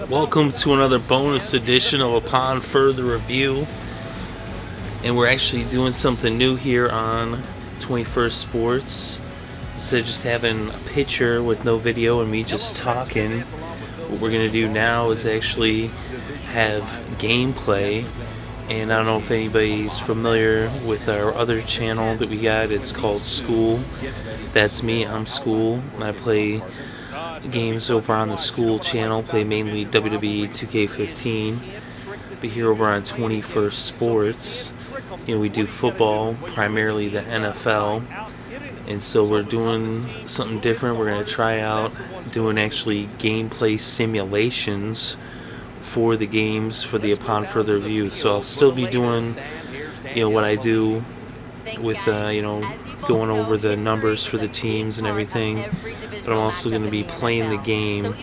Welcome to another bonus edition of Upon Further Review. And we're actually doing something new here on 21st Sports. Instead of just having a picture with no video and me just talking, what we're going to do now is actually have gameplay. And I don't know if anybody's familiar with our other channel that we got. It's called Skool. That's me, I'm Skool, and I play games over on the Skool channel, play mainly WWE 2K15. But here over on 21st Sports, we do football, primarily the NFL. And so we're doing something different. We're going to try out doing actually gameplay simulations for the games for the Upon Further Review. So I'll still be doing, what I do with, going over the numbers for the teams and everything. But I'm also going to be playing the game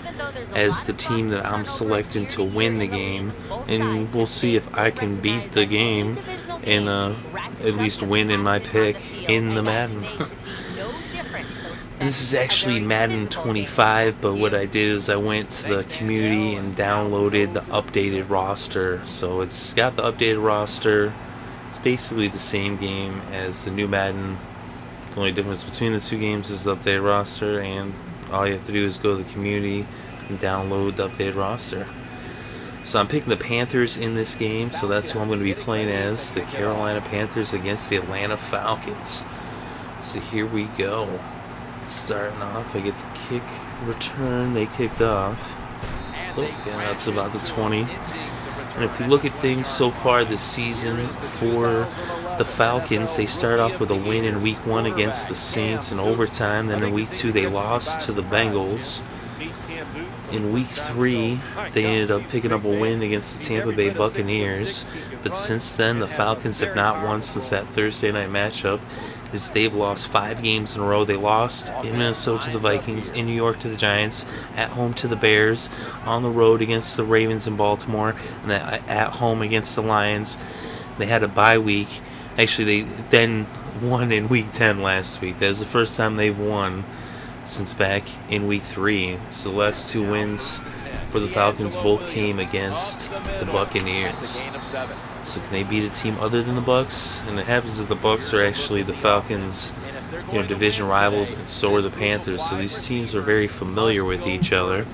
as the team that I'm selecting to win the game. And we'll see if I can beat the game and at least win in my pick in the Madden. And this is actually Madden 25, but what I did is I went to the community and downloaded the updated roster. So it's got the updated roster. It's basically the same game as the new Madden. The only difference between the two games is the updated roster, and all you have to do is go to the community and download the updated roster. So I'm picking the Panthers in this game, so that's who I'm going to be playing as, the Carolina Panthers against the Atlanta Falcons. So here we go. Starting off, I get the kick return. They kicked off. Again, that's about the 20. And if you look at things so far this season for the Falcons, they start off with a win in Week 1 against the Saints in overtime. Then in Week 2, they lost to the Bengals. In Week 3, they ended up picking up a win against the Tampa Bay Buccaneers. But since then, the Falcons have not won since that Thursday night matchup, as they've lost 5 games in a row. They lost in Minnesota to the Vikings, in New York to the Giants, at home to the Bears, on the road against the Ravens in Baltimore, and at home against the Lions. They had a bye week. Actually, they then won in Week 10 last week. That was the first time they've won since back in Week 3. So the last 2 wins for the Falcons both came against the Buccaneers. So can they beat a team other than the Bucs? And it happens that the Bucs are actually the Falcons, division rivals, and so are the Panthers. So these teams are very familiar with each other.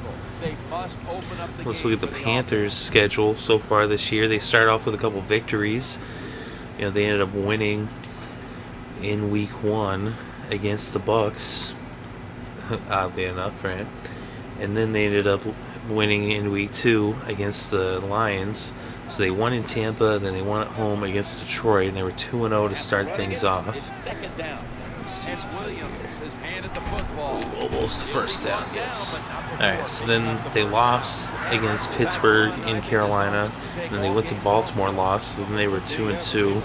Let's look at the Panthers' schedule so far this year. They start off with a couple victories. They ended up winning in Week 1 against the Bucs, oddly enough, right? And then they ended up winning in Week 2 against the Lions. So they won in Tampa, then they won at home against Detroit, and they were 2-0 to start things off. Let's play here. Ooh, almost the first down, yes. Alright, so then they lost against Pittsburgh in Carolina, and then they went to Baltimore, lost, so then they were 2-2.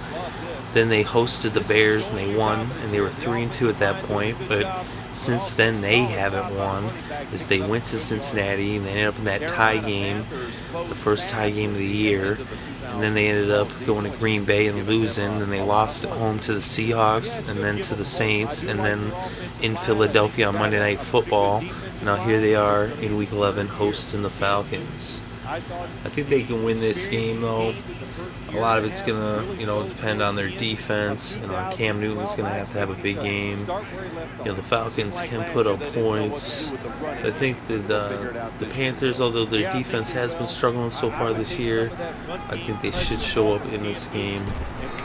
Then they hosted the Bears, and they won, and they were 3-2 at that point, but since then they haven't won, as they went to Cincinnati and they ended up in that tie game, the first tie game of the year, and then they ended up going to Green Bay and losing, and they lost at home to the Seahawks and then to the Saints, and then in Philadelphia on Monday Night Football. Now here they are in Week 11 hosting the Falcons. I think they can win this game, though. A lot of it's going to, depend on their defense. Cam Newton's going to have a big game. The Falcons can put up points. I think that the Panthers, although their defense has been struggling so far this year, I think they should show up in this game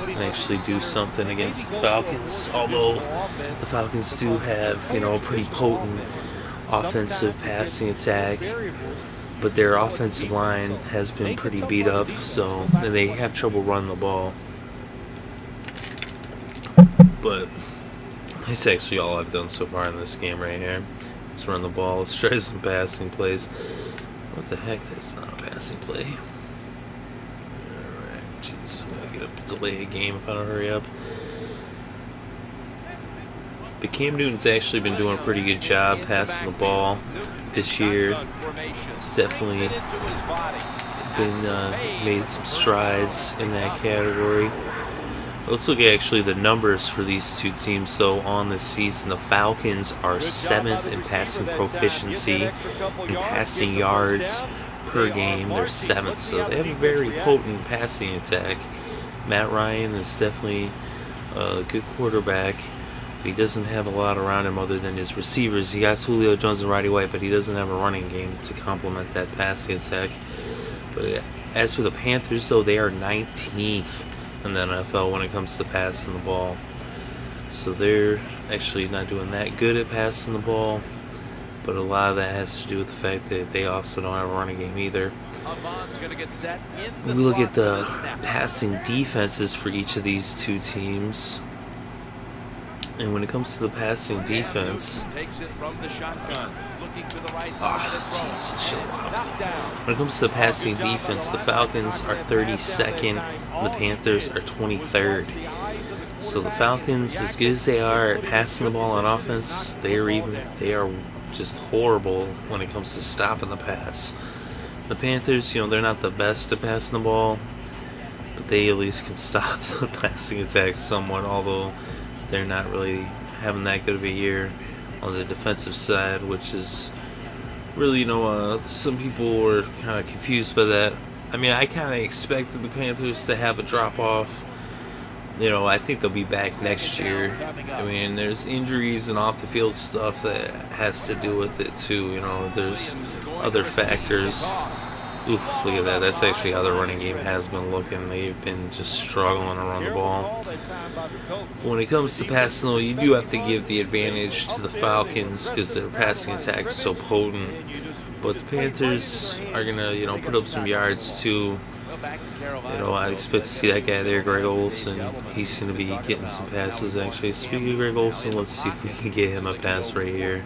and actually do something against the Falcons. Although the Falcons do have, a pretty potent offensive passing attack, but their offensive line has been pretty beat up, so they have trouble running the ball. But that's actually all I've done so far in this game right here. Let's run the ball. Let's try some passing plays. What the heck? That's not a passing play. Alright, jeez. I'm going to get a delay a game if I don't hurry up. But Cam Newton's actually been doing a pretty good job passing the ball this year. It's definitely been made some strides in that category. Let's look at actually the numbers for these two teams. So on this season, the Falcons are 7th in passing proficiency, in passing yards per game. They're 7th, so they have a very potent passing attack. Matt Ryan is definitely a good quarterback. He doesn't have a lot around him other than his receivers. He got Julio Jones and Roddy White, but he doesn't have a running game to complement that passing attack. But as for the Panthers, though, they are 19th in the NFL when it comes to passing the ball. So they're actually not doing that good at passing the ball. But a lot of that has to do with the fact that they also don't have a running game either. We look at the passing defenses for each of these two teams. And when it comes to the passing defense, when it comes to the passing defense, the Falcons are 32nd and the Panthers are 23rd. So the Falcons, as good as they are at passing the ball on offense, they are just horrible when it comes to stopping the pass. The Panthers, they're not the best at passing the ball, but they at least can stop the passing attack somewhat, although they're not really having that good of a year on the defensive side, which is really, some people were kind of confused by that. I mean, I kind of expected the Panthers to have a drop-off. I think they'll be back next year. I mean, there's injuries and off-the-field stuff that has to do with it, too. There's other factors. Oof, look at that. That's actually how the running game has been looking. They've been just struggling to run the ball. When it comes to passing, though, you do have to give the advantage to the Falcons because their passing attack is so potent. But the Panthers are going to, put up some yards, too. I expect to see that guy there, Greg Olsen. He's going to be getting some passes, actually. Speaking of Greg Olsen, let's see if we can get him a pass right here.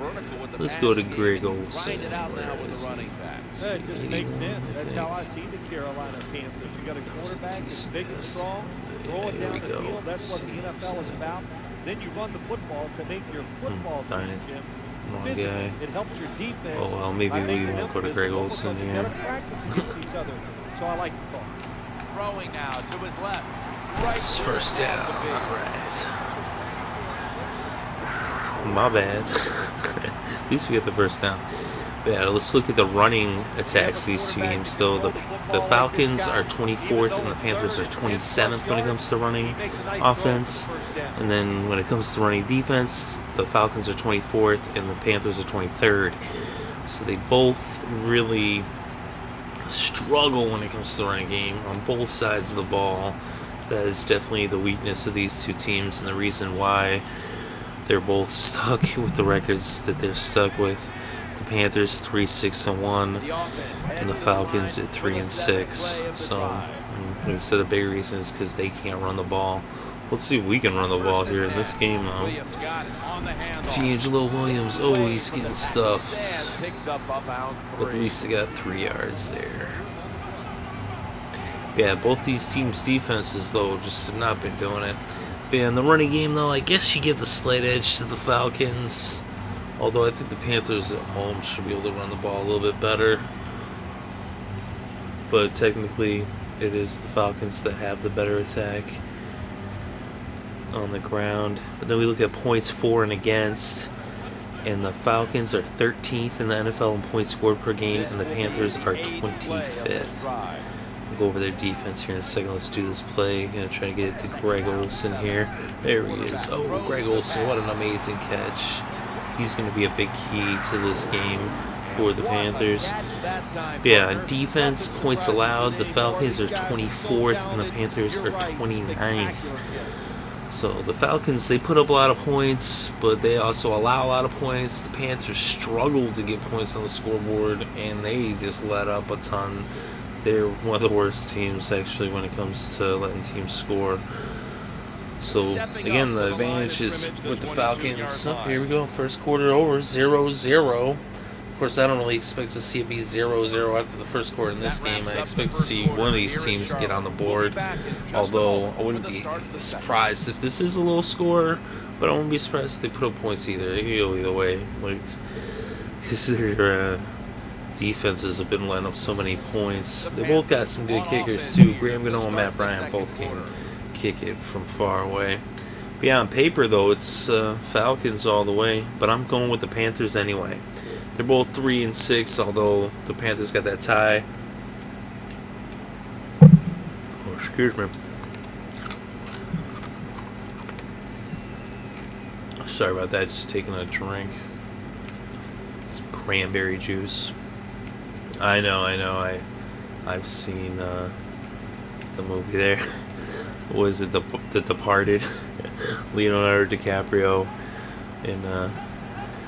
Let's go to Greg Olsen. It just makes sense. That's how I see the Carolina Panthers. You got a quarterback that's big and strong, throw it down the field. That's what the NFL is about. Then you run the football to make your football team, Jim. Physically, it helps your defense. Oh, well, maybe we won't go to Greg Olsen here. So I like the call. Throwing now to his left. It's first down. All right. My bad. At least we get the first down. But yeah, let's look at the running attacks these two games, though. The Falcons are 24th and the Panthers are 27th when it comes to running offense. And then when it comes to running defense, the Falcons are 24th and the Panthers are 23rd. So they both really struggle when it comes to the running game on both sides of the ball. That is definitely the weakness of these two teams and the reason why they're both stuck with the records that they're stuck with. The Panthers 3-6-1 and the Falcons at 3-6. So like I said, the big reason is because they can't run the ball. Let's see if we can run the ball here in this game, though. D'Angelo Williams, oh, he's getting stuffed. But at least they got 3 yards there. Yeah, both these teams' defenses, though, just have not been doing it. But yeah, in the running game, though, I guess you give the slight edge to the Falcons. Although I think the Panthers at home should be able to run the ball a little bit better. But technically, it is the Falcons that have the better attack on the ground. But then we look at points for and against, and the Falcons are 13th in the NFL in points scored per game, and the Panthers are 25th. We'll go over their defense here in a second. Let's do this play. Gonna try to get it to Greg Olsen here. There he is. Oh, Greg Olsen, what an amazing catch. He's going to be a big key to this game for the Panthers. But yeah, defense, points allowed, the Falcons are 24th and the Panthers are 29th. So the Falcons, they put up a lot of points, but they also allow a lot of points. The Panthers struggle to get points on the scoreboard, and they just let up a ton. They're one of the worst teams, actually, when it comes to letting teams score. So, again, the advantage is with the Falcons. Oh, here we go. First quarter over, 0-0. Of course, I don't really expect to see it be 0-0 after the first quarter in this game. I expect to see one of these teams get on the board. Although, I wouldn't be surprised if this is a low score. But I wouldn't be surprised if they put up points either. They could go either way. Because their defenses have been letting up so many points. They both got some good kickers, too. Graham Gano and Matt Bryant both can kick it from far away. But yeah, on paper, though, it's Falcons all the way. But I'm going with the Panthers anyway. They're both 3-6, although the Panthers got that tie. Oh, excuse me. Sorry about that, just taking a drink. Some cranberry juice. I know. I've seen the movie there. What was it, The Departed? Leonardo DiCaprio and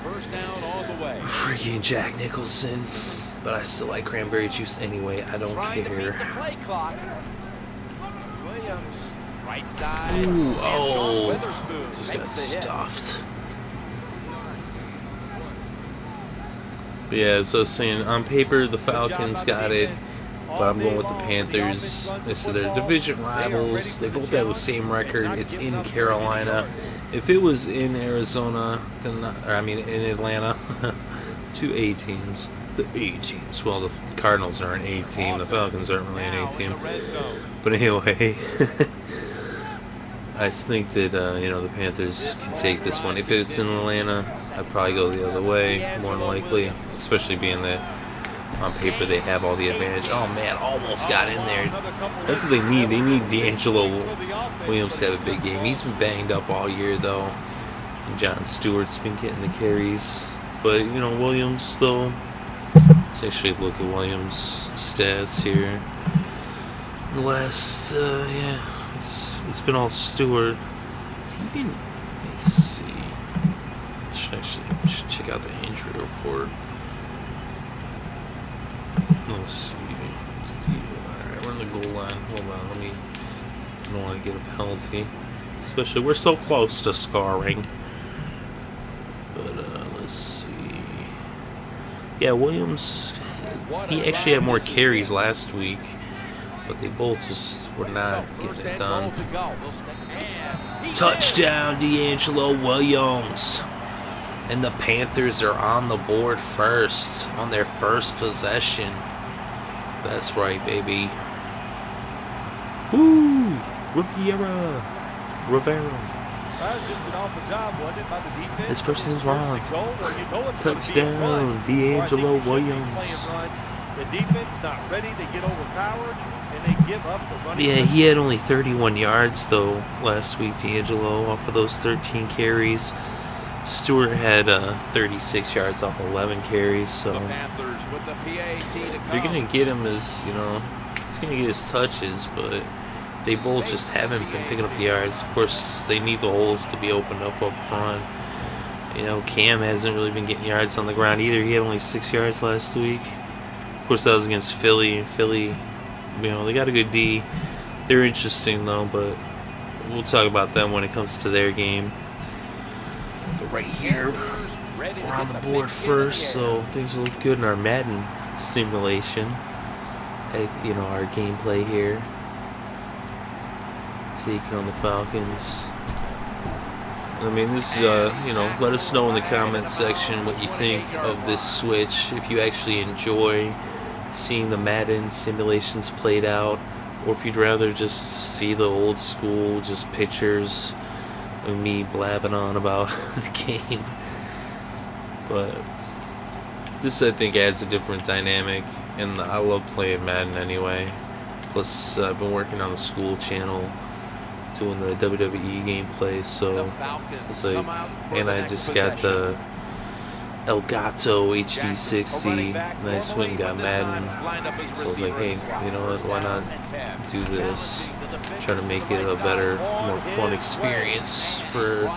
First down all the way. freaking Jack Nicholson. But I still like cranberry juice anyway. I don't Trying to beat the care. play clock. Williams, right side. Ooh, And oh, Sean Witherspoon just makes got the hit. stuffed. But yeah, so I was saying, on paper, the Falcons got it, but I'm going with the Panthers. They said they're division rivals. They both have the same record. It's in Carolina. If it was in Arizona, then, in Atlanta, 2 A teams. The A teams. Well, the Cardinals are an A team. The Falcons aren't really an A team. But anyway, I just think that the Panthers can take this one. If it's in Atlanta, I'd probably go the other way, more than likely. Especially being that on paper they have all the advantage. Oh man, almost got in there. That's what they need. They need D'Angelo Williams to have a big game. He's been banged up all year though. And John Stewart's been getting the carries. But Williams though. Let's actually look at Williams' stats here. The last, it's been all Stewart. He didn't. Let's see. Should check out the injury report. Let's see. Alright, we're in the goal line. Hold on, I don't want to get a penalty. Especially, we're so close to scoring. But, let's see. Yeah, Williams, he actually had more carries last week, but they both just were not getting it done. Touchdown, D'Angelo Williams. And the Panthers are on the board first, on their first possession. That's right, baby. Woo! Rivera. That was just an awful job, wasn't it, by the defense? This first name's wrong. It's gonna be a Touchdown, run. D'Angelo Or I think you should be Williams. playing run. The defense not ready, they get overpowered, and they give up the running. Yeah, he had only 31 yards, though, last week, D'Angelo, off of those 13 carries. Stewart had 36 yards off 11 carries, so they're going to get him as, he's going to get his touches, but they both just haven't been picking up the yards. Of course, they need the holes to be opened up front. Cam hasn't really been getting yards on the ground either. He had only 6 yards last week. Of course, that was against Philly, and Philly, they got a good D. They're interesting, though, but we'll talk about them when it comes to their game. But right here, we're on the board first, so things look good in our Madden simulation. Our gameplay here. Taking on the Falcons. This is, let us know in the comments section what you think of this switch. If you actually enjoy seeing the Madden simulations played out, or if you'd rather just see the old school, just pictures of me blabbing on about the game. But this, I think, adds a different dynamic, and I love playing Madden anyway. Plus, I've been working on the school channel doing the WWE gameplay, so it's like, and I just got the Elgato HD60, and I just went and got Madden, so I was like, hey, you know what, why not do this, try to make it a better, more fun experience for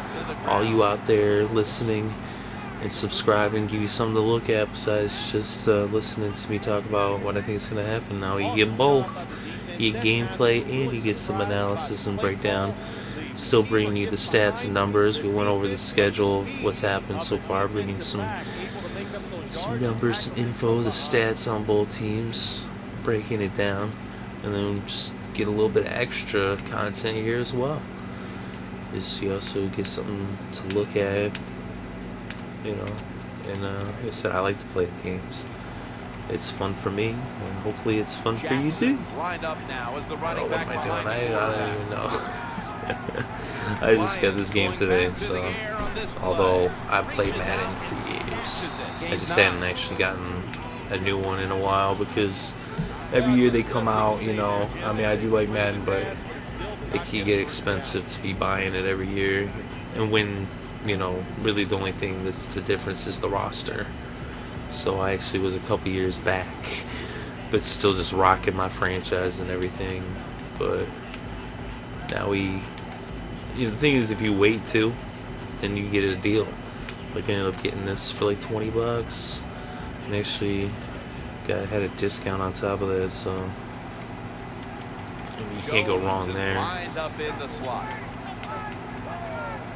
all you out there listening and subscribing, give you something to look at besides just listening to me talk about what I think is going to happen. Now you get both. You get gameplay and you get some analysis and breakdown. Still bringing you the stats and numbers. We went over the schedule of what's happened so far, bringing some numbers, some info, the stats on both teams, breaking it down, and then just get a little bit of extra content here as well. Just you also get something to look at, and like I said, I like to play the games. It's fun for me, and hopefully it's fun for you too. Lined up now as the running What am back I doing? behind I don't even know. I just got this game today, so although I've played Madden for years. dollars. I just hadn't actually gotten a new one in a while because every year they come out, you know. I mean, I do like Madden, but it can get expensive to be buying it every year. And when, you know, really the only thing that's the difference is the roster. So I actually was a couple years back, but still just rocking my franchise and everything. But now the thing is, if you wait too, then you get a deal. Like, I ended up getting this for like $20, and actually had a discount on top of that, so you can't go wrong there.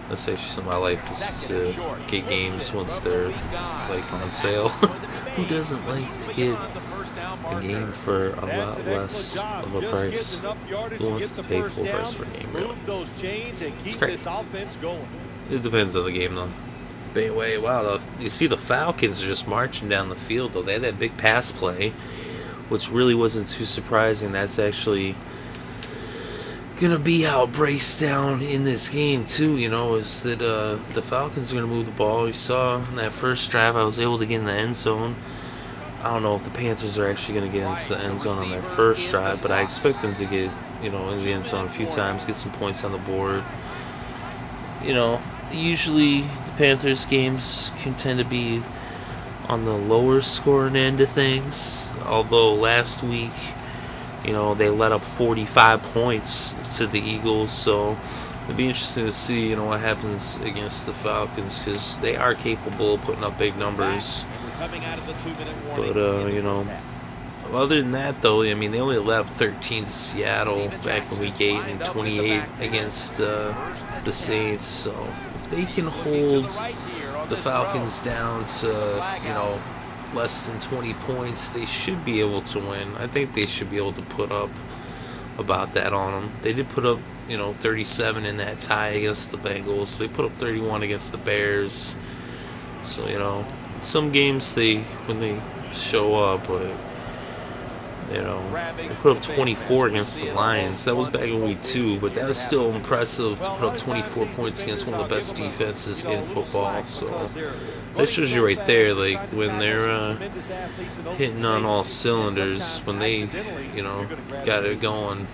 That's actually something I like, is to get games once they're like on sale. Who doesn't like to get a game for a lot less of a price? Who wants to pay full price for a game, really? It's great. It depends on the game, though. But anyway, wow, you see the Falcons are just marching down the field, though. They had that big pass play, which really wasn't too surprising. That's actually gonna be how it breaks down in this game too, you know, is that the Falcons are gonna move the ball. You saw in that first drive I was able to get in the end zone. I don't know if the Panthers are actually gonna get into the end zone on their first drive, but I expect them to get, you know, in the end zone a few times, get some points on the board. You know, usually the Panthers games can tend to be on the lower scoring end of things, although last week, you know, they let up 45 points to the Eagles, so it'd be interesting to see, you know, what happens against the Falcons, because they are capable of putting up big numbers. But, you know, other than that, though, I mean, they only let up 13 to Seattle back in Week 8 and 28 against the Saints, so if they can hold the Falcons down to, you know, less than 20 points, they should be able to win. I think they should be able to put up about that on them. They did put up, you know, 37 in that tie against the Bengals. They put up 31 against the Bears. So, you know, some games when they show up, but, you know, they put up 24 against the Lions. That was back in Week 2, but that was still impressive to put up 24 points against one of the best defenses in football. So that shows you right there, like, when they're hitting on all cylinders, when they, you know, got it going,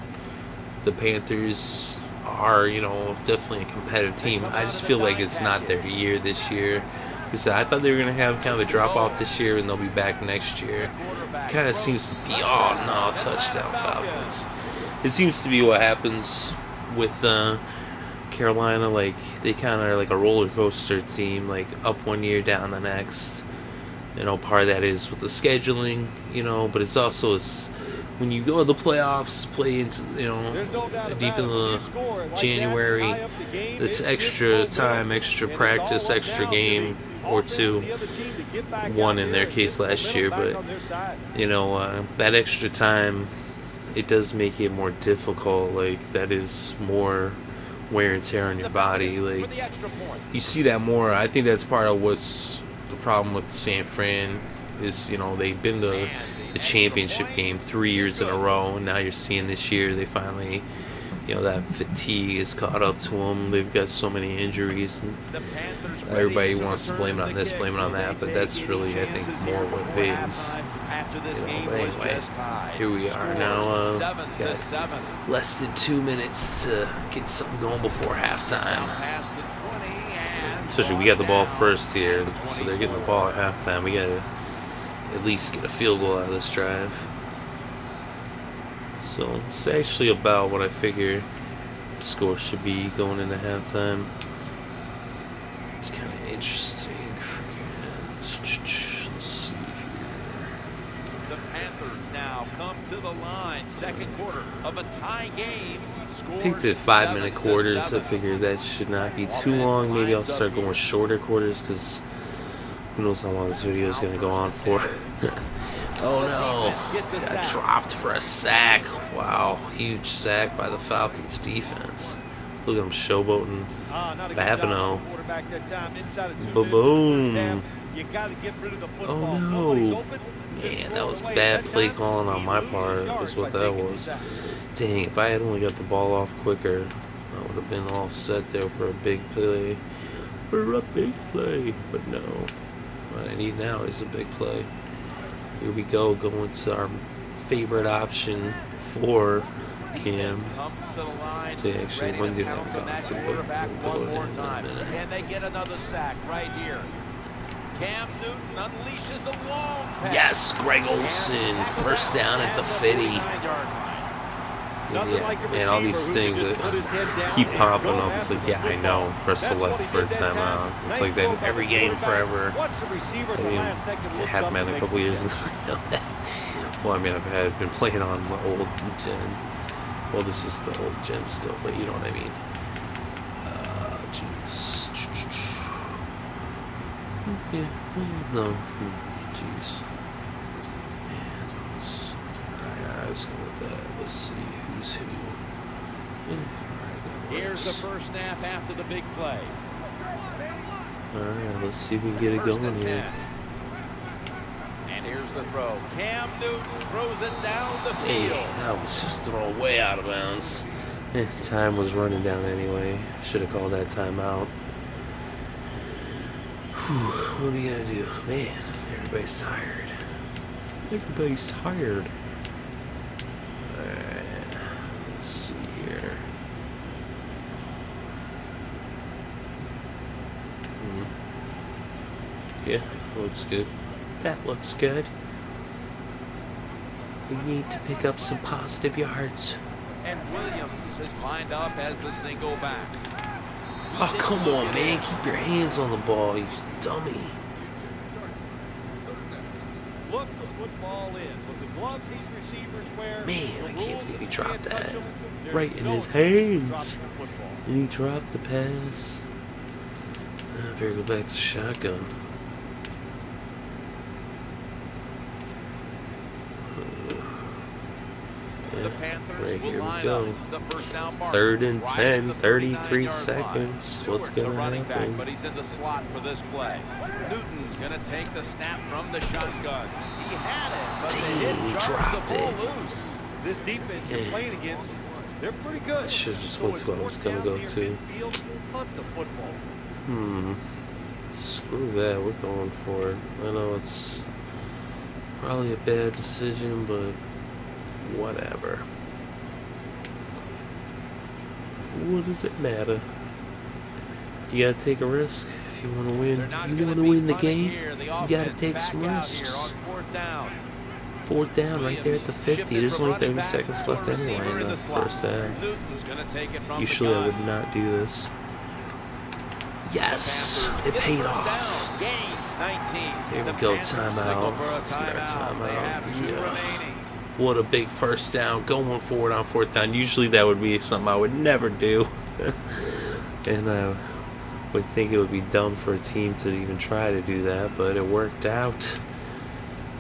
the Panthers are, you know, definitely a competitive team. I just feel like it's not their year this year. I thought they were going to have kind of a drop-off this year, and they'll be back next year. Kind of seems to be, oh no, touchdown Falcons. It seems to be what happens with Carolina. Like, they kind of are like a roller coaster team, like up one year, down the next. You know, part of that is with the scheduling, you know, but it's also when you go to the playoffs, play into, you know, deep in the January, it's extra time, extra practice, extra game or two. One in their case last year, but, you know, that extra time, it does make it more difficult. Like, that is more wear and tear on your body. Like, you see that more. I think that's part of what's the problem with San Fran is, you know, they've been to the championship game 3 years in a row, and now you're seeing this year they finally, you know, that fatigue is caught up to them. They've got so many injuries, and everybody wants to blame it on this, blame it on that, but that's really, I think, more what it is. You know, but anyway, here we are now. Got less than 2 minutes to get something going before halftime. Especially, we got the ball first here, so they're getting the ball at halftime. We got to at least get a field goal out of this drive. So it's actually about what I figure the score should be going into halftime. It's kind of interesting. Let's see here. The Panthers now come to the line. Second quarter of a tie game. Picked it 5-minute quarters. I figured that should not be too long. Maybe I'll start going shorter quarters, because who knows how long this video is going to go on for. Oh no, got dropped for a sack. Wow, huge sack by the Falcons defense. Look at them showboating Babineau. Ba-boom. Oh no. Man, that was bad play calling on my part, is what that was. Dang, if I had only got the ball off quicker, I would have been all set there for a big play. But no. What I need now is a big play. Here we go, going to our favorite option for Cam to actually win the game. And they get another sack right here. Cam Newton unleashes the long pass. Yes, Greg Olsen, first down at the 50. Yeah, man, all these things that keep popping up. It's like, yeah, I know. Press select for a timeout. It's like that in every game forever. I mean, it happened in a couple years now. Well, I mean, I've been playing on the old gen. Well, this is the old gen still, but you know what I mean. Jeez. Yeah, no. Jeez. Man. Let's go with that. Let's see who's who. Here's the first snap after the big play. Alright, let's see if we can get it going here. And here's the throw. Cam Newton throws it down the field. Damn, that was just thrown way out of bounds. Time was running down anyway. Should have called that timeout. What are we gonna do? Man, everybody's tired. Everybody's tired. Alright, let's see here. Yeah, looks good. That looks good. We need to pick up some positive yards. And Williams is lined up as the single back. Oh, come on, man. Keep your hands on the ball, you dummy. Look the football in. With the gloves these receivers wear. Man, I can't believe he dropped that. Right in his hands. And he dropped the pass. I better go back to shotgun. The Panthers Right, here will we line go. up the first down mark. 3rd and 10, Right 33 39-yard seconds. line. What's Stewart's a gonna running back, happen? but he's in the slot for this play. Newton's gonna take the snap from the shotgun. He had it, but the Dang, he hit dropped charged the ball it. loose. This defense you're playing against, they're pretty good. I should have just So went it's to what I was fourth gonna down go near to. midfield, punt the football. Screw that, we're going for it. I know it's probably a bad decision, but whatever. What does it matter? You gotta take a risk if you want to win. You want to win the game, you gotta take some risks. Fourth down right there at the 50. There's only 30 seconds left anyway in the first half. Usually I would not do this. Yes! It paid off. Here we go, timeout. Let's get our timeout. Yeah. What a big first down. Going forward on 4th down. Usually that would be something I would never do. And I would think it would be dumb for a team to even try to do that, but it worked out.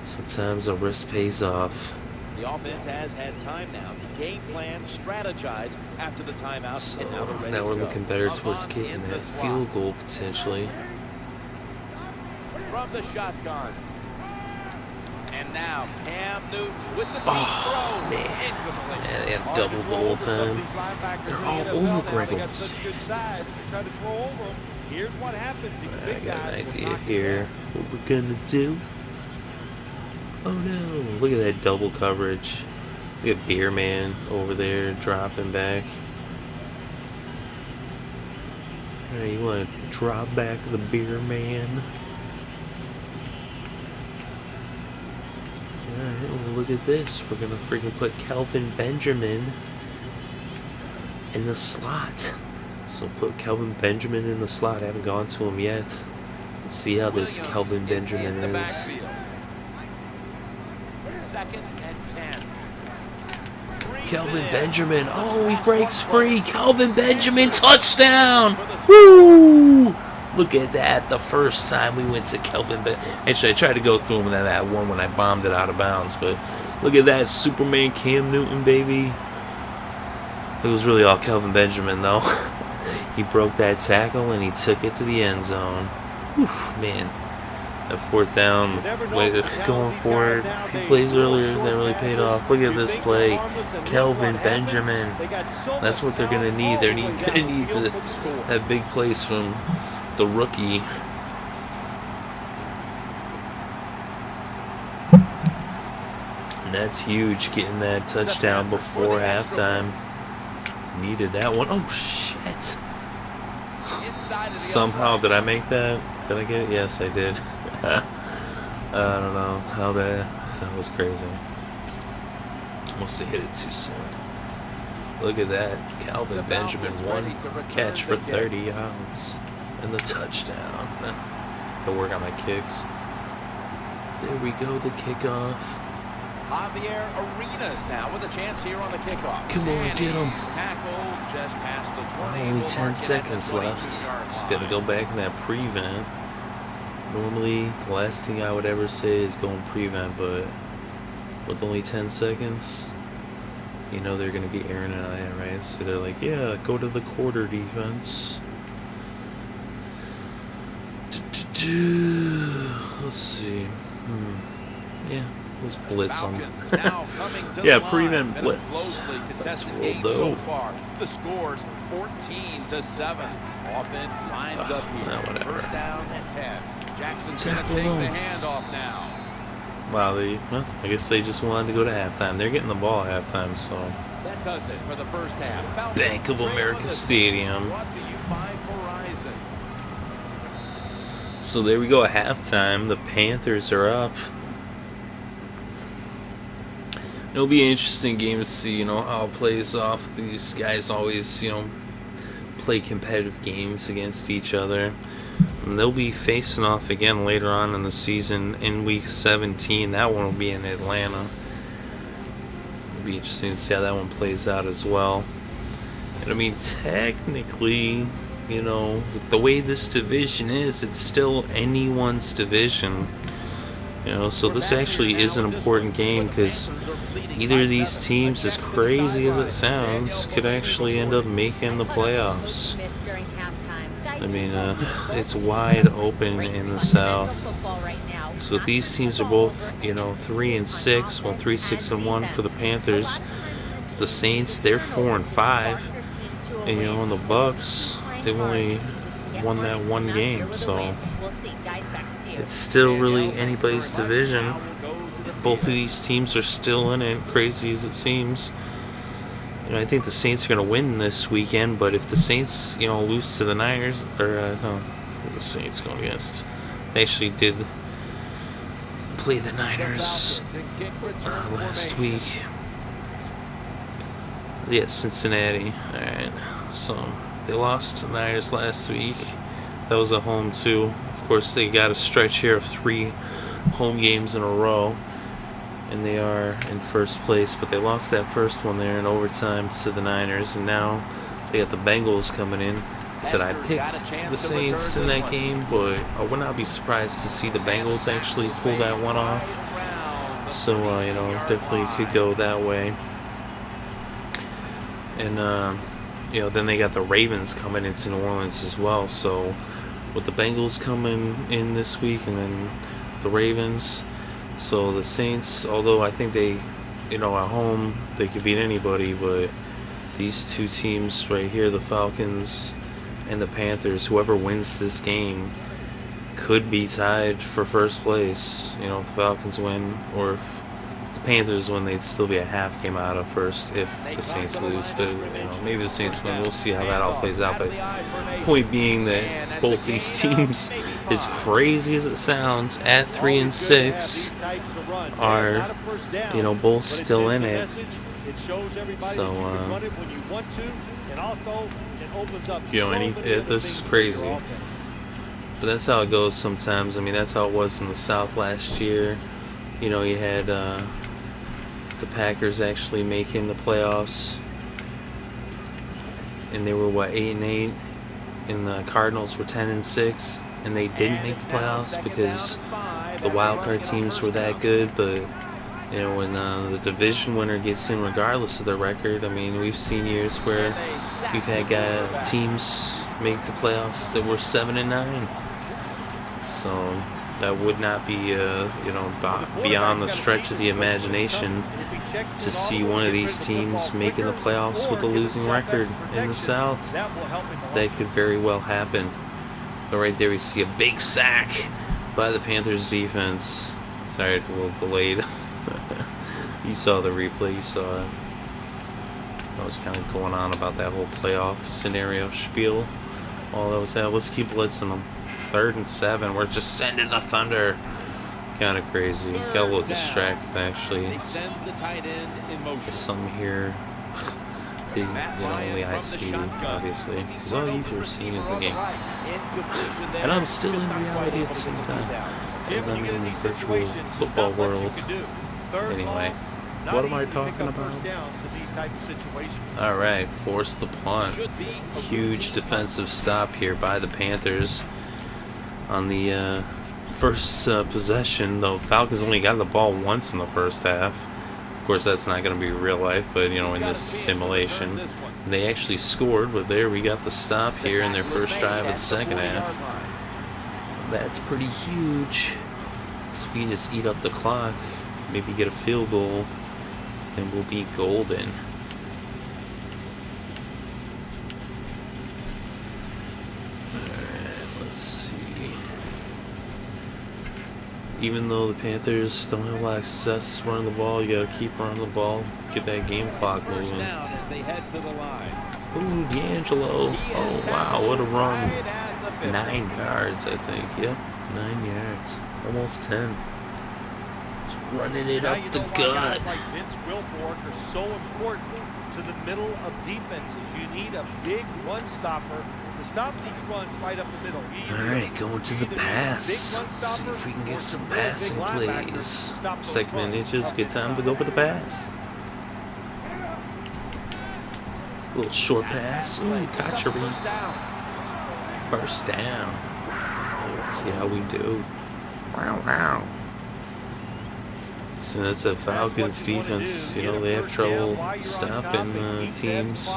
Sometimes a risk pays off. The offense has had time now to game plan, strategize after the timeout. So and now, they're now we're ready to looking go. better towards getting that field goal potentially. From the shotgun. And now Cam Newton with the deep Oh, throw. man. Incomplete. Yeah, they had doubled the whole time. They're all over Greg Olsen. Here's what happens. I got an idea here. What we're gonna do? Oh no! Look at that double coverage. Look at Beer Man over there dropping back. Alright, you want to drop back the Beer Man? Alright, well, look at this. We're gonna freaking put Kelvin Benjamin in the slot. So put Kelvin Benjamin in the slot. I haven't gone to him yet. Let's see how this Kelvin Benjamin is. 2nd and 10. Kelvin Benjamin. Oh, he breaks free. Kelvin Benjamin, touchdown! Woo! Look at that. The first time we went to Kelvin Benjamin. Actually, I tried to go through him in that one when I bombed it out of bounds. But look at that. Superman Cam Newton, baby. It was really all Kelvin Benjamin, though. He broke that tackle and he took it to the end zone. Whew, man. That 4th down, going for it. A few plays earlier, that really paid off. Look at this play. Kelvin Benjamin. That's what they're going to need. They're going to need that big plays from the rookie. That's huge, getting that touchdown before halftime. Needed that one. Oh, shit. Somehow, did I make that? Did I get it? Yes, I did. I don't know how that was crazy. Must have hit it too soon. Look at that. Calvin Benjamin, one catch for 30 yards. And the touchdown. Gotta work on my kicks. There we go, the kickoff. Javier Arenas now with a chance here on the kickoff. Come on, get him. Tackled just past the 20. Only 10 seconds left. Just gotta go back in that prevent. Normally, the last thing I would ever say is go in prevent, but with only 10 seconds, you know they're gonna be airing it out, right? So they're like, yeah, go to the quarter defense. Let's see. Yeah, let's blitz them. Yeah, prevent blitz. That's real dope. The score's 14-7. Offense lines up here. First down and 10. Jackson's going to take the handoff now. Wow, well, I guess they just wanted to go to halftime. They're getting the ball at halftime, so. That does it for the first half. Bank of America Stadium. Brought to you by Verizon. So there we go at halftime. The Panthers are up. It'll be an interesting game to see, you know, how it plays off. These guys always, you know, play competitive games against each other. And they'll be facing off again later on in the season in week 17. That one will be in Atlanta. It'll be interesting to see how that one plays out as well. And I mean, technically, you know, the way this division is, it's still anyone's division. You know, so this actually is an important game because either of these teams, as crazy as it sounds, could actually end up making the playoffs. I mean, it's wide open in the South. So these teams are both, you know, 3-6. Well, 3-6-1 for the Panthers. The Saints, they're 4-5. And you know, in the Bucks, they've only won that one game. So it's still really anybody's division. Both of these teams are still in it, crazy as it seems. You know, I think the Saints are going to win this weekend, but if the Saints, you know, lose to the Niners, or no, the Saints going against, they actually did play the Niners last week. Yeah, Cincinnati. All right, so they lost to the Niners last week. That was at home too. Of course, they got a stretch here of 3 home games in a row, and they are in first place, but they lost that first one there in overtime to the Niners, and now they got the Bengals coming in. I said I picked the Saints in that game, but I would not be surprised to see the Bengals actually pull that one off. So, you know, definitely could go that way. And, you know, then they got the Ravens coming into New Orleans as well. So, with the Bengals coming in this week and then the Ravens, so the Saints, although I think they, you know, at home, they could beat anybody, but these two teams right here, the Falcons and the Panthers, whoever wins this game could be tied for first place. You know, if the Falcons win, or if the Panthers win, they'd still be a half game out of first if the Saints lose. But, you know, maybe the Saints win. We'll see how that all plays out. But point being that both these teams, as crazy as it sounds, at 3-6, are, you know, both still in it. So, you know, this is crazy. But that's how it goes sometimes. I mean, that's how it was in the South last year. You know, you had the Packers actually making the playoffs, and they were, what, 8-8, and the Cardinals were 10-6, and they didn't make the playoffs because the wild card teams were that good. But, you know, when the division winner gets in regardless of their record, I mean, we've seen years where we've had teams make the playoffs that were 7-9. So that would not be, you know, beyond the stretch of the imagination to see one of these teams making the playoffs with a losing record in the South. That could very well happen. But right there we see a big sack by the Panthers defense. Sorry, it's a little delayed. You saw the replay, you saw it. I was kind of going on about that whole playoff scenario spiel. All that was that. Let's keep blitzing them. 3rd and 7. We're just sending the thunder. Kind of crazy. Got a little distracted actually. There's something here. Only I see, obviously, because all you've seen is the game. And I'm still in reality at the same time, as I'm in the virtual football world. Anyway, what am I talking about? Alright, force the punt. Huge defensive stop here by the Panthers on the first possession. The Falcons only got the ball once in the first half. Of course, that's not going to be real life, but in this simulation, they actually scored. But there, we got the stop here in their first drive of the second half. That's pretty huge. So if we can just eat up the clock, maybe get a field goal, then we'll be golden. Even though the Panthers don't have a lot of success running the ball, you gotta keep running the ball, get that game clock moving. Ooh, D'Angelo. Oh, wow, what a run. 9 yards, I think. Yep, 9 yards. Almost 10. Just running it up the gut. Like Vince Wilfork are so important to the middle of defenses. You need a big run stopper to stop these runs right up the middle. Alright, going to the pass. Let's see if we can get some passing plays. 2nd and inches, good time to go for the pass. A little short pass. Ooh, Kachery. First down. Let's see how we do. Wow. So that's a Falcons defense. They have trouble stopping teams.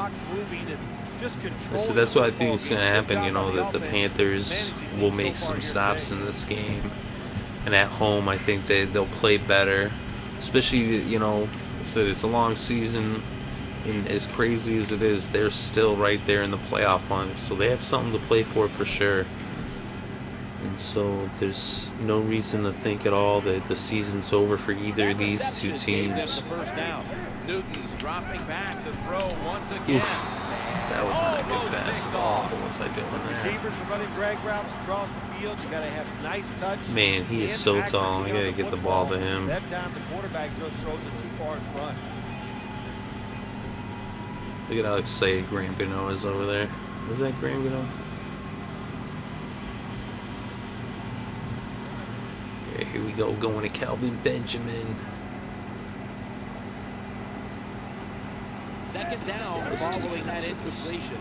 So that's what I think is going to happen, that the Panthers will make some stops in this game. And at home, I think they'll play better. Especially, so it's a long season. And as crazy as it is, they're still right there in the playoff hunt. So they have something to play for sure. And so there's no reason to think at all that the season's over for either of these two teams. Newton's dropping back to throw once again. That was not a good pass at all. What was I doing there? Receivers are running drag routes across the field. You got to have nice touch. Man, he is so tall. I got to get the ball to him. That time the quarterback just throws it too far in front. Look at how excited Graham Gano is over there. Is that Graham Gano? Yeah, here we go, going to Calvin Benjamin. 2nd down following that incompletion.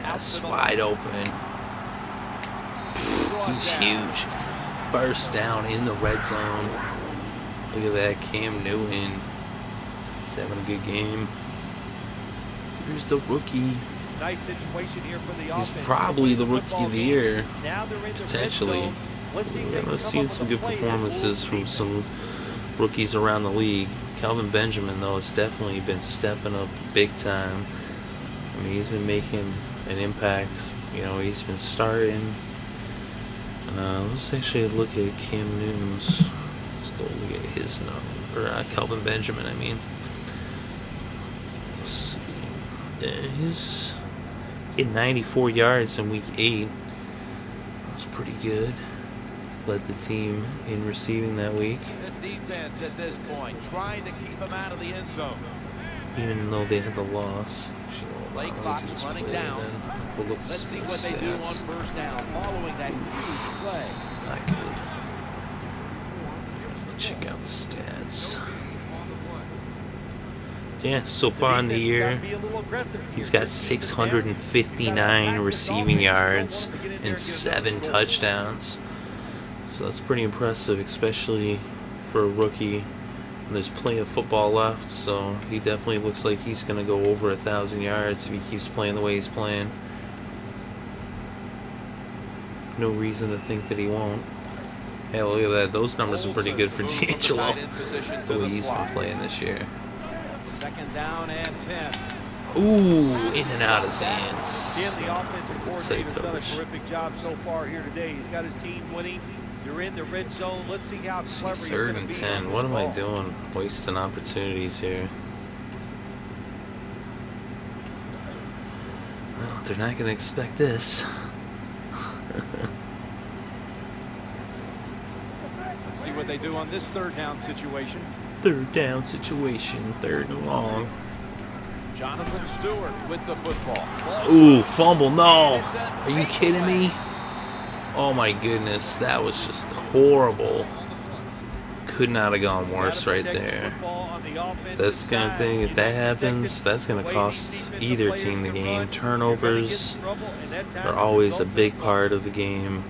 Yes, wide open. He's huge. First down in the red zone. Look at that, Cam Newton. He's having a good game. Here's the rookie. Nice situation here for the offense. He's probably the rookie of the year, potentially. I've seen some good performances from some rookies around the league. Calvin Benjamin, though, has definitely been stepping up big time. I mean, he's been making an impact. He's been starting. Let's actually look at Cam Newton's. Let's go look at his number. Calvin Benjamin, I mean. Let's see. Yeah, he's getting 94 yards in week 8. That was pretty good. Led the team in receiving that week. The defense at this point trying to keep him out of the end zone. Even though they had the loss. Play clock's running down. We'll look Let's see what they do on first down following that huge play. Not good. Check out the stats. Yeah, so far in the year, he's got 659 receiving yards and 7 touchdowns. So that's pretty impressive, especially for a rookie. And there's plenty of football left, so he definitely looks like he's going to go over 1,000 yards if he keeps playing the way he's playing. No reason to think that he won't. Hey, look at that. Those numbers are pretty good for D'Angelo, the way he's been playing this year. 2nd down and 10. Ooh, in and out of his hands. The offensive coordinator's done a terrific job so far here today. He's got his team winning You're in the red zone. Let's see how clever you're Third going and to be. 10. What am I doing? Wasting opportunities here. Well, they're not going to expect this. Let's see what they do on this third down situation. Third down situation. Third and long. Jonathan Stewart with the football. Ooh, fumble. No. Are you kidding me? Oh my goodness. That was just horrible. Could not have gone worse right there. That's the kind of thing, if that happens, that's going to cost either team the game. Turnovers are always a big part of the game.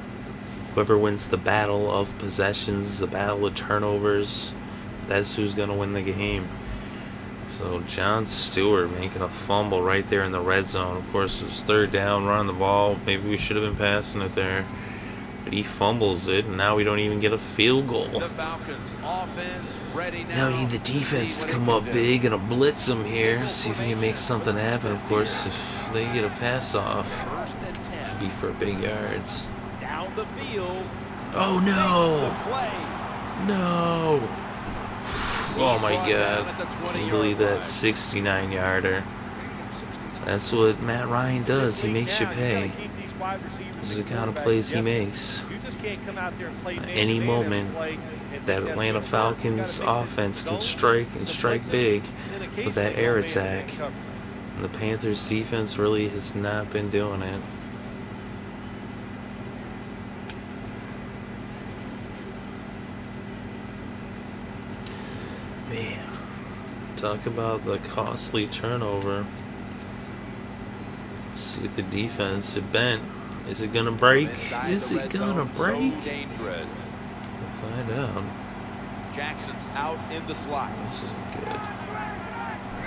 Whoever wins the battle of possessions, the battle of turnovers, that's who's going to win the game. So John Stewart making a fumble right there in the red zone. Of course, it was third down, running the ball. Maybe we should have been passing it there. But he fumbles it, and now we don't even get a field goal. The Falcons offense ready Now we need the defense to come up big and blitz them here. See if we can make something happen. Of course, if they get a pass off, it could be for big yards. Down the field. Oh no! No! Oh my God! Can you believe that 69-yarder? That's what Matt Ryan does. He makes you pay. This is the kind of plays he makes. At any moment, that Atlanta Falcons offense can strike and strike big with that air attack. And the Panthers defense really has not been doing it. Man, talk about the costly turnover. Let's see what the defense is bent. Is it gonna break? Is it gonna break? We'll find out. Jackson's out in the slot. This isn't good.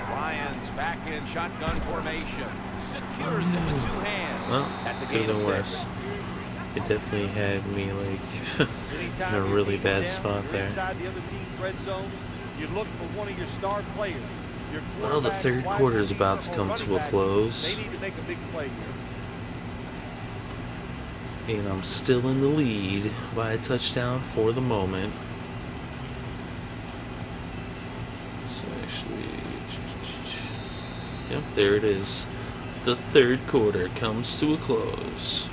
Lions back in shotgun formation. Secures it with two hands. Well, That's a could have gain of been 6. worse. It definitely had me like in a really bad spot there. You look for one of your star players. Well, the third quarter is about to come to a close. They need to make a big play here. And I'm still in the lead by a touchdown for the moment. So actually, yep, there it is. The third quarter comes to a close.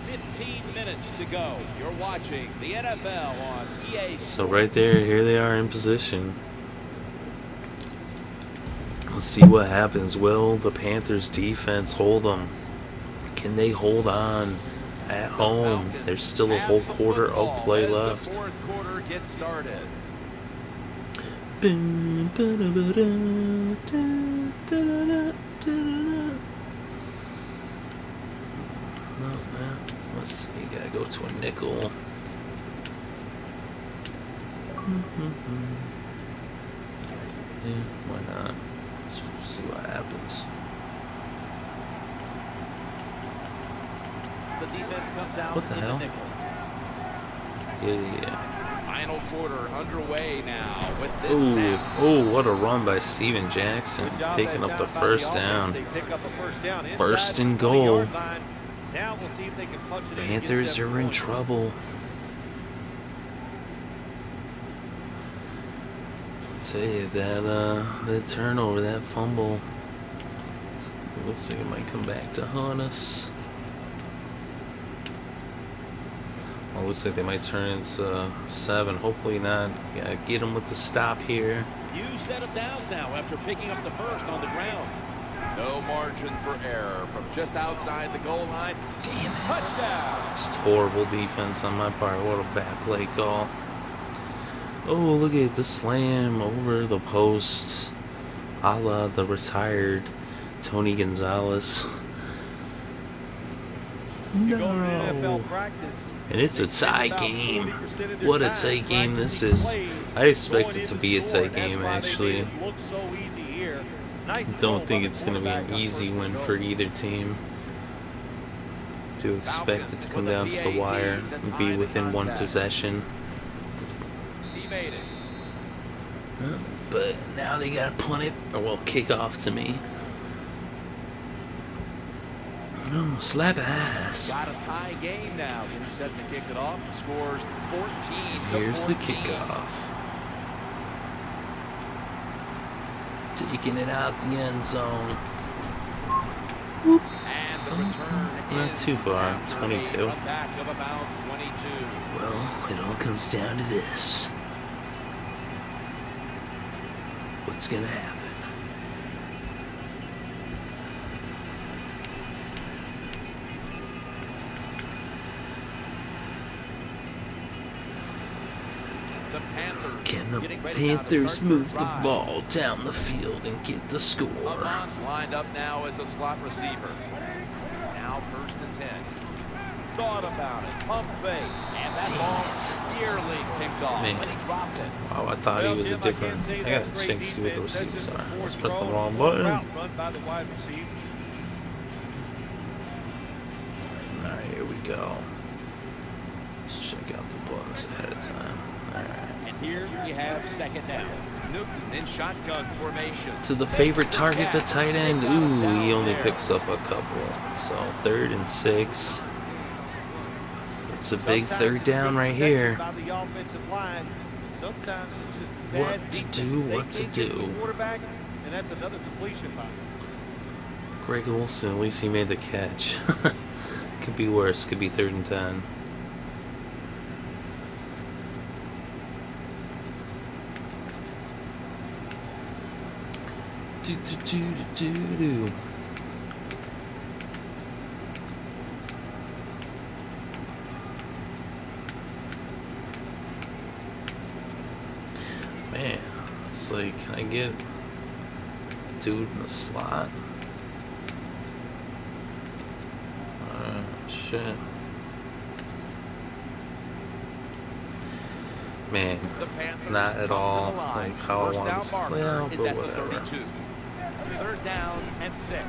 15 minutes to go. You're watching the NFL on EA. So right there, here they are in position. Let's see what happens. Will the Panthers defense hold them? Can they hold on at home? There's still a whole quarter of play left. The fourth quarter gets started. Let's see, gotta go to a nickel. Yeah, why not? Let's see what happens. The defense comes out. What the hell? Yeah. Final quarter underway now with this Ooh, snap. oh, what a run by Steven Jackson, picking up the first down. First and goal. Now we'll see if they can punch it in. Panthers are in trouble. I'll tell you that turnover, that fumble, looks like it might come back to haunt us. Well, looks like they might turn into 7. Hopefully not. Yeah, get them with the stop here. New set of downs now after picking up the first on the ground. No margin for error from just outside the goal line. Damn it. Touchdown. Just horrible defense on my part. What a bad play call. Oh, look at the slam over the post, a la the retired Tony Gonzalez. No. And it's a tie game. What a tight game this is. I expect it to be a tight game, actually. Don't think it's going to be an easy win for either team. Do expect it to come down to the wire and be within one possession. He made it. But now they got to punt it, or well, kick off to me. Oh, slap ass. Got a tie game now. Getting set to kick it off. Scores 14-14. Here's the kickoff. Taking it out the end zone. Whoop. And the return Not too far. 22. Back of about 22. Well, it all comes down to this. What's gonna happen? The Panthers. Can the Panthers move the ball down the field and get the score? Avant's lined up now as a slot receiver. Now 1st and 10. Thought about it. Pump fake. And that ball nearly picked off. Man. But he dropped it. Oh, I thought he was a different. I gotta check to see what the receivers are. Let's press the wrong button. Run by the wide receiver. Alright, here we go. Let's check out the buttons ahead of time. Alright. And here you have 2nd down. Newton in shotgun formation. To the favorite target, the tight end. Ooh, he only picks up a couple. So 3rd and 6. It's a big 3rd down right here. What to do, what to do. And that's another completion by Greg Olsen, at least he made the catch. Could be worse, could be 3rd and 10. Do. Man, it's like, can I get dude in the slot? Shit. Man, not at all like how I want this to play out, but whatever. 3rd down and 6.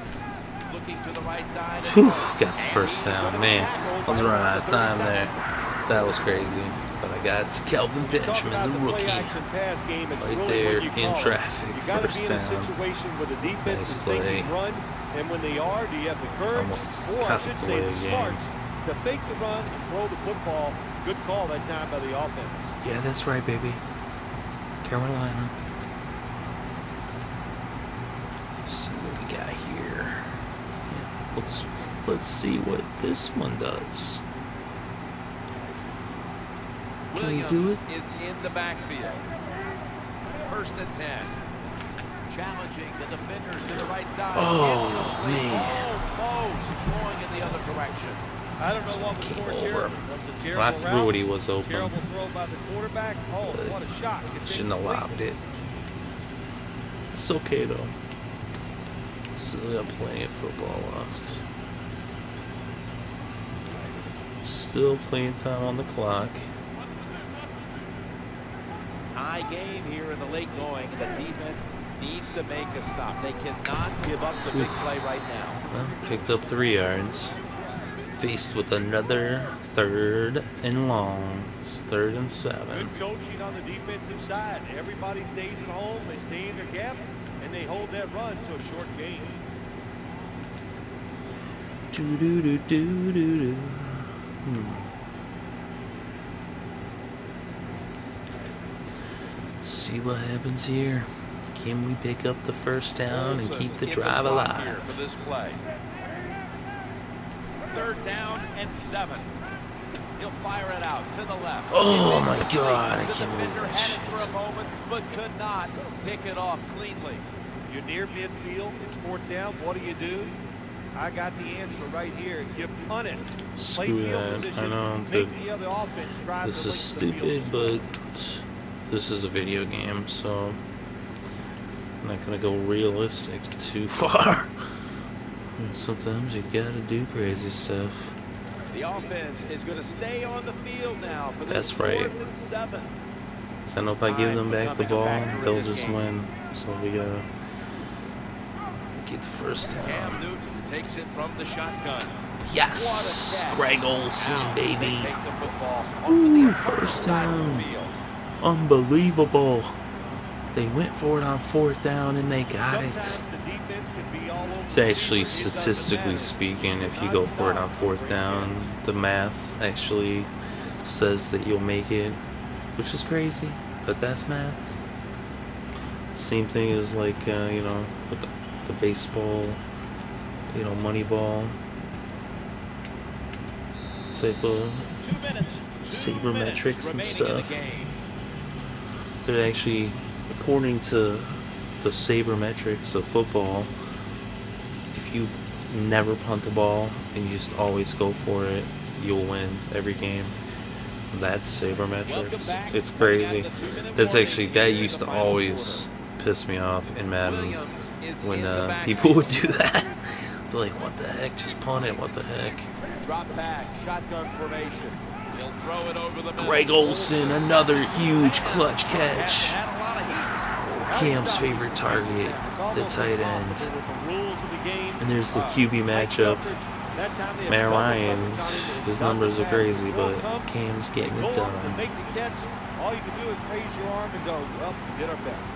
Looking to the right side. Whew, got the 1st down. Man, I was running out of time there. That was crazy. But I got Kelvin Benjamin, the rookie, right there in traffic. 1st down. Nice play. And when they are, do you have the courage, Almost or I cut should the say the game. smarts, to fake the run and throw the football? Good call that time by the offense. Yeah, that's right, baby. Carolina. Let's see what we got here. Let's see what this one does. Can you do it? Is in the backfield. 1st and 10. Challenging the defenders to the right side. Oh, man. Almost going in the other direction. I don't know what was Came more over. terrible. That's a terrible When I threw it, he route. was open. Terrible throw by the quarterback. Oh, what a shot. Shouldn't have allowed it. It's okay, though. Still got plenty of football left. Still playing time on the clock. Tie game here in the late going. The defense needs to make a stop. They cannot give up the big play right now. Well, picked up 3 yards. Faced with another 3rd and long. It's 3rd and 7. Good coaching on the defensive side. Everybody stays at home. They stay in their gap, and they hold that run to a short gain. Do-do-do-do-do-do. See what happens here. Can we pick up the 1st down and keep the drive alive? For this play. 3rd down and 7. He'll fire it out to the left. Oh my God, I The can't believe defender that had shit. it for a moment, but could not pick it off cleanly. You're near midfield. It's 4th down. What do? I got the answer right here. You punt it. Play Screw field that. position. I know, Make but the other offense drive this the is length of the stupid, field. but this is a video game, so I'm not gonna go realistic too far. Sometimes you gotta do crazy stuff. The offense is going to stay on the field now for this That's right. 4th and 7. So I know if I give them back the ball, they'll just win. So we gotta get the 1st Cam down. Newton takes it from the shotgun. Yes, Greg Olsen, baby. Take the football Ooh, onto the 1st side of down. the field. Unbelievable. They went for it on 4th down and they got it. Sometimes the defense can be all over It's the actually, field. It doesn't statistically matter. speaking, if you go for it on 4th down, the math actually says that you'll make it, which is crazy, but that's math. Same thing as like, you know, with the baseball, you know, money ball type of 2 minutes. sabermetrics and remaining in the stuff. game. But actually, according to the sabermetrics of football, if you never punt the ball and you just always go for it, you'll win every game. That's sabermetrics. It's crazy. That's actually, that used to always piss me off in Madden Williams is when in the people would backfield. do that. Be like, what the heck? Just punt it. What the heck? Drop back, shotgun formation. He'll throw it over the middle. Greg Olsen, another huge clutch catch. Had a lot of heat. Cam's favorite target, the tight end. With the rules of the game, And there's the QB matchup. that time they have Matt double Ryan, coverage on him. his It numbers are doesn't matter. crazy, The ball but comes, Cam's getting go it up and done. make the catch. All you can do is raise your arm and go, well, we did our best.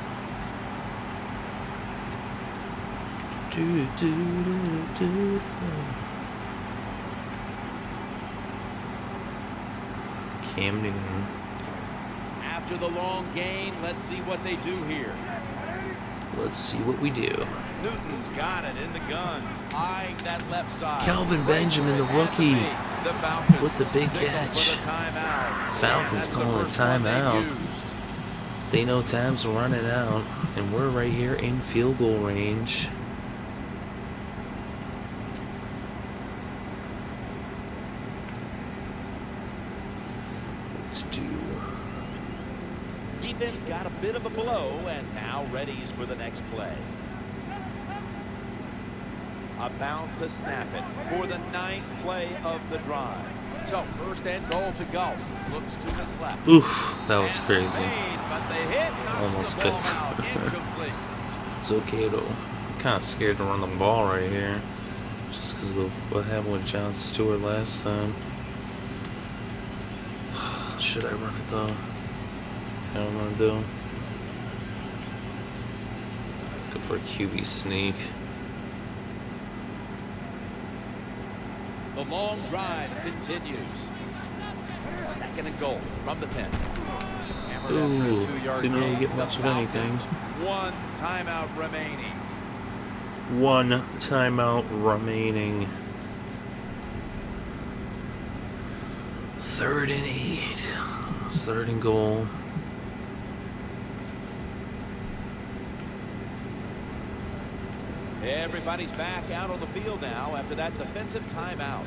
Cam Newton. After the long gain, let's see what they do here. Let's see what we do. Newton's got it in the gun. Eyeing that left side. Calvin Benjamin, the rookie, The Falcons with the big signal catch. for the timeout. Falcons That's the calling a first one they've timeout. used. They know time's running out, and we're right here in field goal range. Let's do. Defense got a bit of a blow and now readies for the next play. About to snap it for the 9th play of the drive. So first and goal to go. Looks to his left. Oof, that was crazy. Made, but the hit knocks Almost the ball picked. out. Incomplete. It's okay though. I'm kind of scared to run the ball right here, just because of what happened with John Stewart last time. Should I run it though? I don't want to do. Go for a QB sneak. The long drive continues. 2nd and goal from the 10. Hammered after a Ooh, 2-yard didn't really gain. get much The of anything. Falcons, 1 timeout remaining. 1 timeout remaining. 3rd and 8. It's 3rd and goal. Everybody's back out on the field now after that defensive timeout.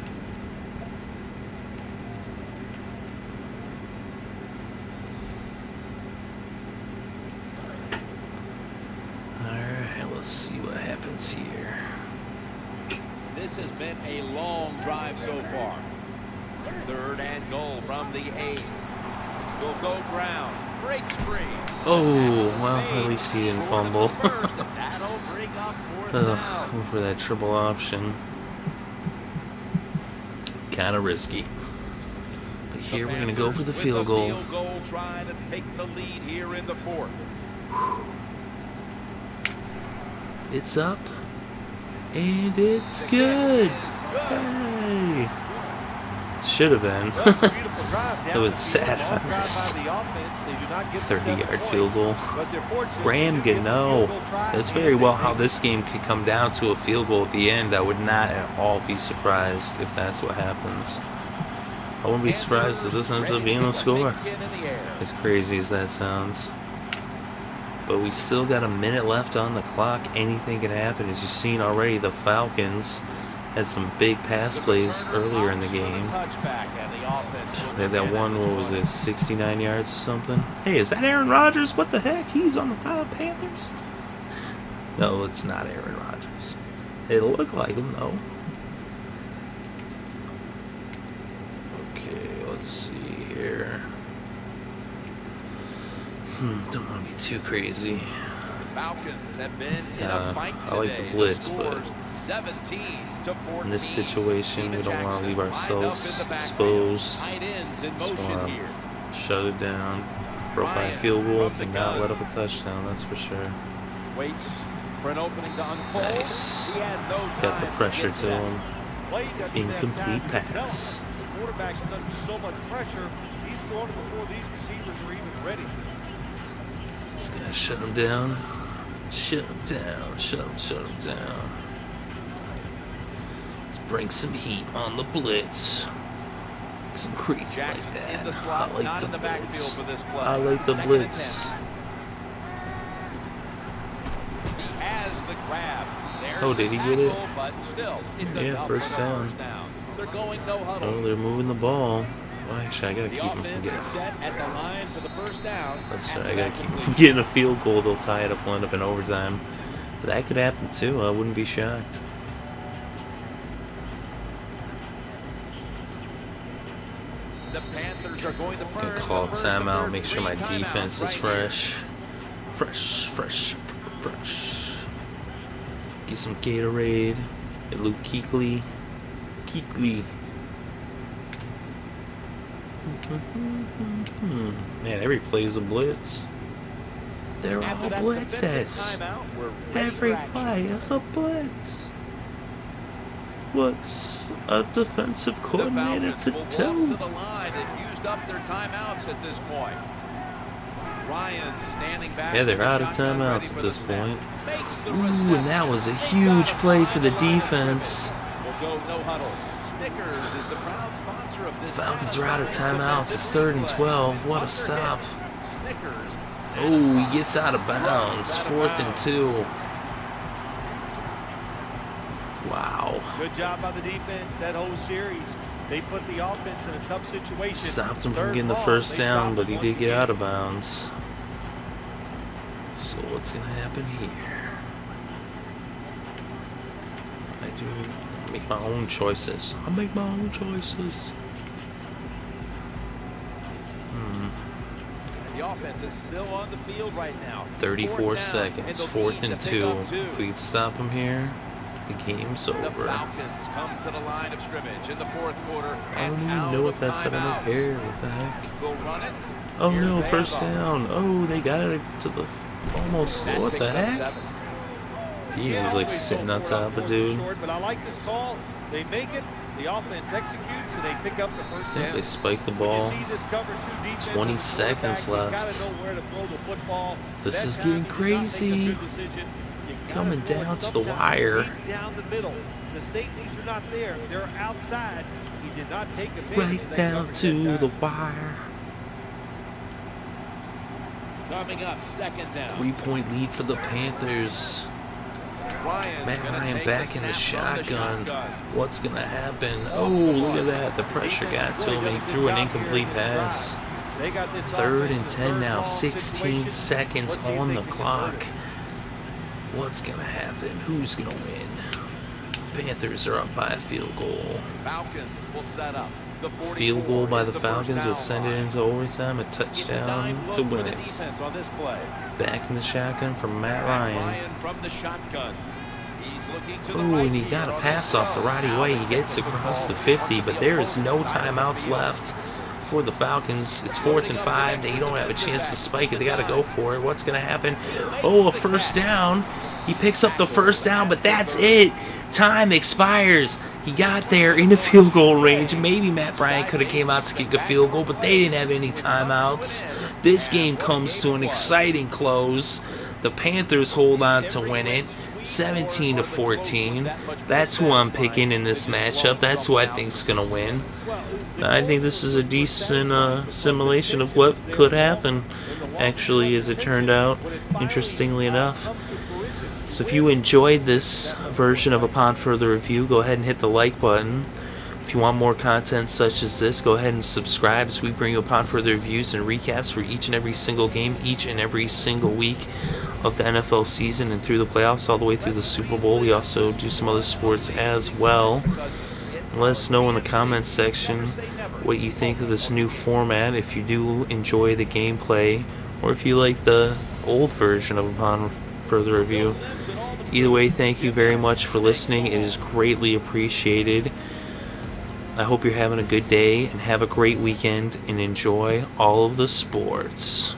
Alright, let's see what happens here. This has been a long drive so far. 3rd and goal from the 8. Will go ground. Breaks free. Oh, well, at least he didn't fumble. First, and that'll bring up 4th down. Went for that triple option. Kind of risky. But here we're going to go for the field goal. Field goal trying to take the lead here in the 4th. It's up. And it's good. Hey. Should have been. Well, beautiful drive down That would the sad field. if I Long drive missed. by the offense. They do not get the 30-yard 7 field goal. points, but they're fortunate Graham to get the Gano. field goal try, That's and very they well make how it. this game could come down to a field goal at the end. I would not at all be surprised if that's what happens. I wouldn't be surprised if this ends up being a score. As crazy as that sounds. But we still got a minute left on the clock. Anything can happen. As you've seen already, the Falcons had some big pass plays earlier in the game. They had that one, what was it, 69 yards or something? Hey, is that Aaron Rodgers? What the heck? He's on the Panthers? No, it's not Aaron Rodgers. It looked like him, though. Okay, let's see here. Don't want to be too crazy. Falcons have been in a fight today. I like to blitz, but 17-14. in this situation, we don't want to leave ourselves exposed. Tight ends in Just motion want here. to shut it down. Broke by a field goal. Cannot let up a touchdown, that's for sure. Waits for an opening to unfold. Nice. He had no Got the time pressure get to set. him. Incomplete pass. The quarterback's under so much pressure, he's throwing it before these receivers are even ready. Just gotta shut him down. Shut him down. Shut him down. Let's bring some heat on the blitz. Some crazy Jackson like in the that. slot, I like not the in the backfield blitz. for this play. I like the Second and blitz. 10. He has the grab. There's Oh, did the he get it? tackle, but still, it's Yeah, enough first for the down. first down. They're going no huddle. Oh, they're moving the ball. Well, actually, I gotta The keep him from offense getting. is set at the line for the first down. That's after right. I gotta that keep him from completion. getting a field goal. They'll tie it up. We'll end up in overtime. But that could happen too. I wouldn't be shocked. The Panthers are going to I'm burn gonna call the first of timeout. their Make sure my 3 defense is timeouts right here. fresh. Get some Gatorade. Get Luke Kuechly. Man, every play's a blitz. They're After all that defensive blitzes. timeout, we're ready Every for action. play is a blitz. What's a defensive The coordinator Falcons to will walk do? to the line. They've used up their timeouts at this point. Ryan standing back. Yeah, they're with the out of shotgun ready timeouts for at the this snap. point. Makes the Ooh, reception. and that was a They huge got play it for the behind line of defense. scrimmage. We'll go no huddle. Snickers is the proud sponsor of this. Falcons are out of satisfying timeouts. It's defensive third and play. 12. What a Underhits. stop. Snickers. Oh, he gets out of bounds. Fourth and 2. Wow. Good job by the defense that whole series. They put the offense in a tough situation. Stopped him from Third getting the ball, first they down, stopped but he him did once get again. out of bounds. So what's going to happen here? I do make my own choices. I make my own choices. The offense is still on the field right now. 34 Fourth down, seconds. they'll Fourth need and to pick 2. up 2. If we can stop him here, the game's The over. Falcons come to the line of scrimmage in the fourth quarter. I don't and even out know of what that said. I timeouts. don't care. What the heck? We'll run it. Oh Here's no, the first handoff. down. Oh, they got it to the almost. That What picks the up heck? 7. He was like sitting on top of dude. Short, but I like this call. They make it. The offense executes, and they pick up the first Yeah, down. they spiked the When ball. you see this cover 2 defense 20 and the seconds quarterback, left. You gotta know where to throw the football. This That is time getting he did not make a crazy. good decision. You gotta Coming throw it down to the sometimes wire. deep down the middle. The safeties are not there. They're outside. He did not take advantage Right of that down coverage to that the time. wire. Coming up, second down. 3-point lead for the Panthers. Ryan's Matt gonna Ryan take back in the snap from shotgun. What's gonna happen? Oh, look at that. The pressure got to him. He threw an incomplete pass. They got this Third and offense in 10 third now. ball 16 situation. seconds Let's see if on they the can clock. convert it. What's gonna happen? Who's gonna win? Panthers are up by a field goal. Falcons will set up. The 44 Field goal by is the first Falcons would down send it line. into overtime. A It's a touchdown dime to look for win the it. defense on this play. Back in the shotgun from Matt Ryan Ryan. from the shotgun. He's looking to the Oh, right and he here got a on pass the off to throw. Roddy Now White. they He get gets the across the football 50, on but the there is no opposing side of the timeouts field. left for the Falcons. It's 4th and 5. They don't have a chance to spike it. They got to go for it. What's going to happen? Oh, a first down. He picks up the first down, but that's it. Time expires. He got there in the field goal range. Maybe Matt Bryant could have came out to kick a field goal, but they didn't have any timeouts. This game comes to an exciting close. The Panthers hold on to win it, 17-14. That's who I'm picking in this matchup. That's who I think is going to win. I think this is a decent simulation of what could happen, actually, as it turned out, interestingly enough. So if you enjoyed this version of Upon Further Review, go ahead and hit the like button. If you want more content such as this, go ahead and subscribe as we bring you Upon Further Reviews and recaps for each and every single game, each and every single week of the NFL season and through the playoffs all the way through the Super Bowl. We also do some other sports as well. And let us know in the comments section what you think of this new format, if you do enjoy the gameplay, or if you like the old version of Upon Further Review. Either way, thank you very much for listening. It is greatly appreciated. I hope you're having a good day and have a great weekend and enjoy all of the sports.